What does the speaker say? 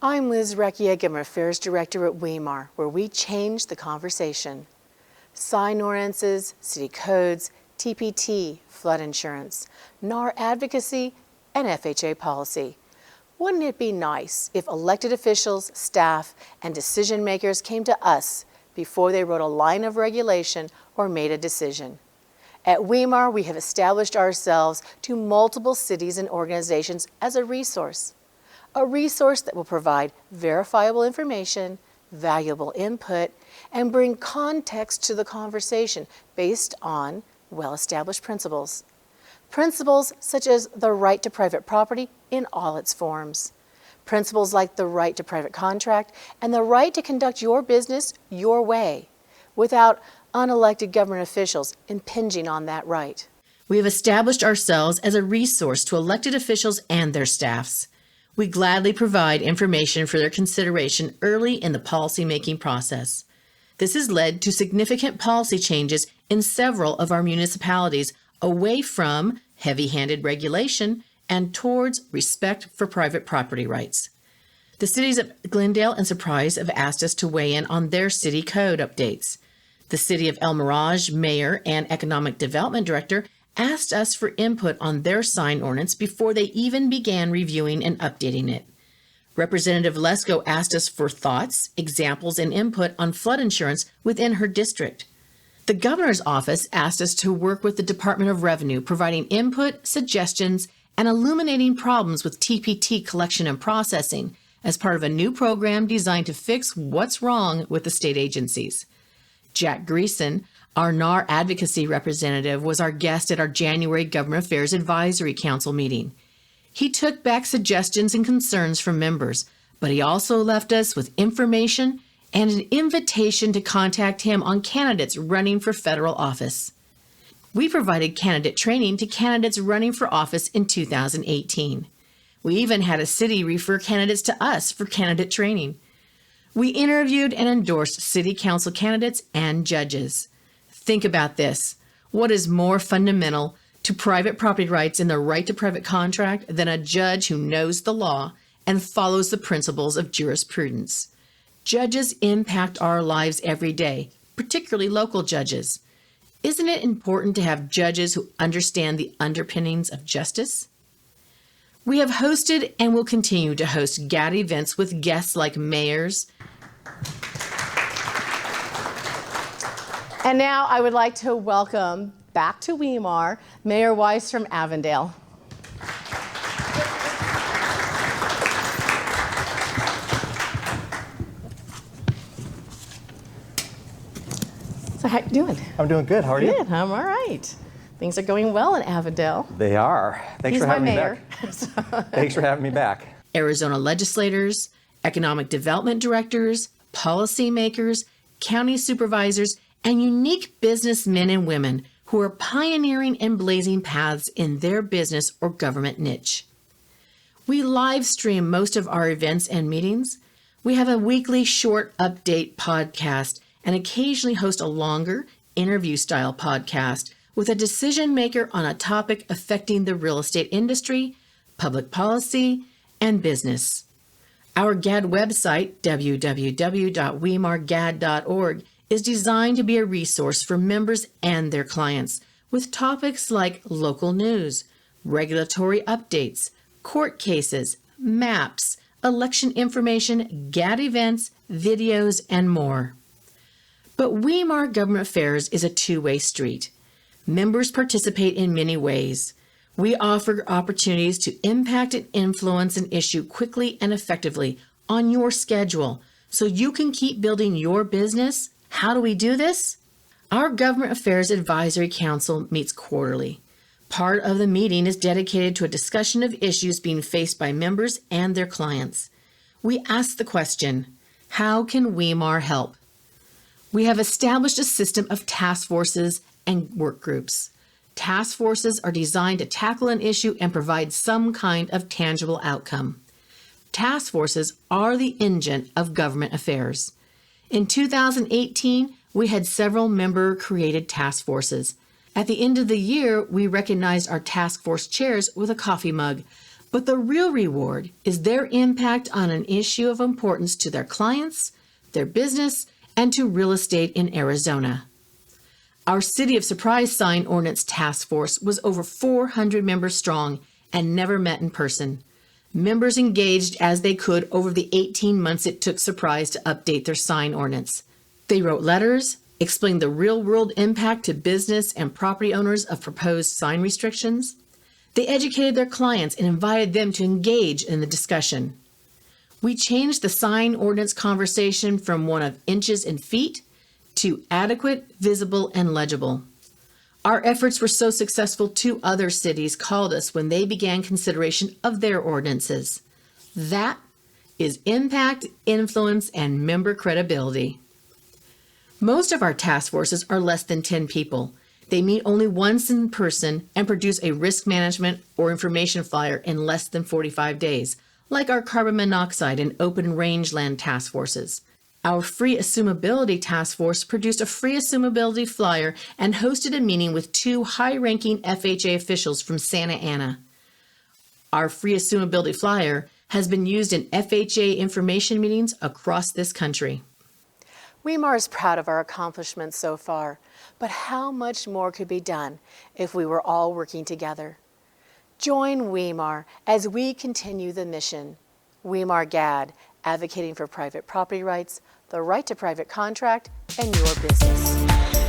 I'm Liz Recchia, Government Affairs Director at WeMAR, where we change the conversation. Sign ordinances, city codes, TPT, flood insurance, NAR advocacy, and FHA policy. Wouldn't it be nice if elected officials, staff, and decision makers came to us before they wrote a line of regulation or made a decision? At WeMAR, we have established ourselves to multiple cities and organizations as a resource that will provide verifiable information, valuable input, and bring context to the conversation based on well-established principles. Principles such as the right to private property in all its forms. Principles like the right to private contract and the right to conduct your business your way without unelected government officials impinging on that right. We have established ourselves as a resource to elected officials and their staffs. We gladly provide information for their consideration early in the policymaking process. This has led to significant policy changes in several of our municipalities away from heavy-handed regulation and towards respect for private property rights. The cities of Glendale and Surprise have asked us to weigh in on their city code updates. The City of El Mirage Mayor and Economic Development Director asked us for input on their sign ordinance before they even began reviewing and updating it. Representative Lesko asked us for thoughts, examples, and input on flood insurance within her district. The governor's office asked us to work with the Department of Revenue, providing input, suggestions, and illuminating problems with TPT collection and processing as part of a new program designed to fix what's wrong with the state agencies. Jack Greason, our NAR advocacy representative, was our guest at our January Government Affairs Advisory Council meeting. He took back suggestions and concerns from members, but he also left us with information and an invitation to contact him on candidates running for federal office. We provided candidate training to candidates running for office in 2018. We even had a city refer candidates to us for candidate training. We interviewed and endorsed city council candidates and judges. Think about this. What is more fundamental to private property rights and the right to private contract than a judge who knows the law and follows the principles of jurisprudence? Judges impact our lives every day, particularly local judges. Isn't it important to have judges who understand the underpinnings of justice? We have hosted and will continue to host GAD events with guests like mayors. And now I would like to welcome back to WeMAR, Mayor Weiss from Avondale. So how you doing? I'm doing good. How are you? Good. I'm all right. Things are going well in Avondale. They are. Thanks for having me back. Thanks for having me back. Arizona legislators, economic development directors, policymakers, county supervisors, and unique businessmen and women who are pioneering and blazing paths in their business or government niche. We live stream most of our events and meetings. We have a weekly short update podcast and occasionally host a longer interview-style podcast with a decision maker on a topic affecting the real estate industry, public policy, and business. Our GAD website, www.wemargad.org, is designed to be a resource for members and their clients with topics like local news, regulatory updates, court cases, maps, election information, GAD events, videos, and more. But WeMAR Government Affairs is a two-way street. Members participate in many ways. We offer opportunities to impact and influence an issue quickly and effectively on your schedule so you can keep building your business. How do we do this? Our Government Affairs Advisory Council meets quarterly. Part of the meeting is dedicated to a discussion of issues being faced by members and their clients. We ask the question, how can WeMAR help? We have established a system of task forces and work groups. Task forces are designed to tackle an issue and provide some kind of tangible outcome. Task forces are the engine of government affairs. In 2018, we had several member-created task forces. At the end of the year, we recognized our task force chairs with a coffee mug, But the real reward is their impact on an issue of importance to their clients, their business, and to real estate in Arizona. Our City of Surprise Sign Ordinance Task Force was over 400 members strong and never met in person. Members engaged as they could over the 18 months it took Surprise to update their sign ordinance. They wrote letters, explained the real-world impact to business and property owners of proposed sign restrictions. They educated their clients and invited them to engage in the discussion. We changed the sign ordinance conversation from one of inches and feet to adequate, visible, and legible. Our efforts were so successful, 2 other cities called us when they began consideration of their ordinances. That is impact, influence, and member credibility. Most of our task forces are less than 10 people. They meet only once in person and produce a risk management or information flyer in less than 45 days, like our carbon monoxide and open rangeland task forces. Our free assumability task force produced a free assumability flyer and hosted a meeting with 2 high-ranking FHA officials from Santa Ana. Our free assumability flyer has been used in FHA information meetings across this country. WeMAR is proud of our accomplishments so far, but how much more could be done if we were all working together? Join WeMAR as we continue the mission. WeMAR GAD, advocating for private property rights, the right to private contract, and your business.